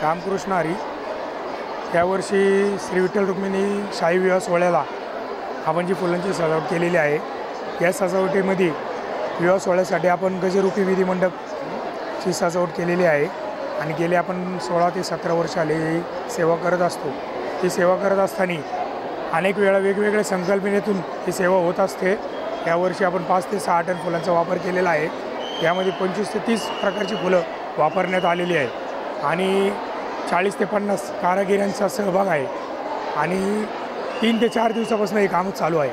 रामकृष्ण हरी। यावर्षी श्री विठ्ठल रुक्मिणी शाही विवाह सोहळ्याला आपण जी फुलांची सजावट केलेली आहे, या सजावटीमध्ये विवाह सोहळ्यासाठी आपण गजरूपी विधी मंडपची सजावट केलेली आहे आणि गेले आपण 16 ते 17 वर्ष आले ही सेवा करत असतो। ही सेवा करत असताना अनेक वेळा वेगवेगळ्या संकल्पनेतून ही सेवा होत असते। यावर्षी आपण 5 ते 6 टन फुलांचा वापर केलेला आहे। यामध्ये 25 ते 30 प्रकारची फुलं वापरण्यात आलेली आहे आणि 40 ते 50 कारागिरांचा सहभाग आहे आणि 3 ते 4 दिवसापासून हे काम चालू आहे।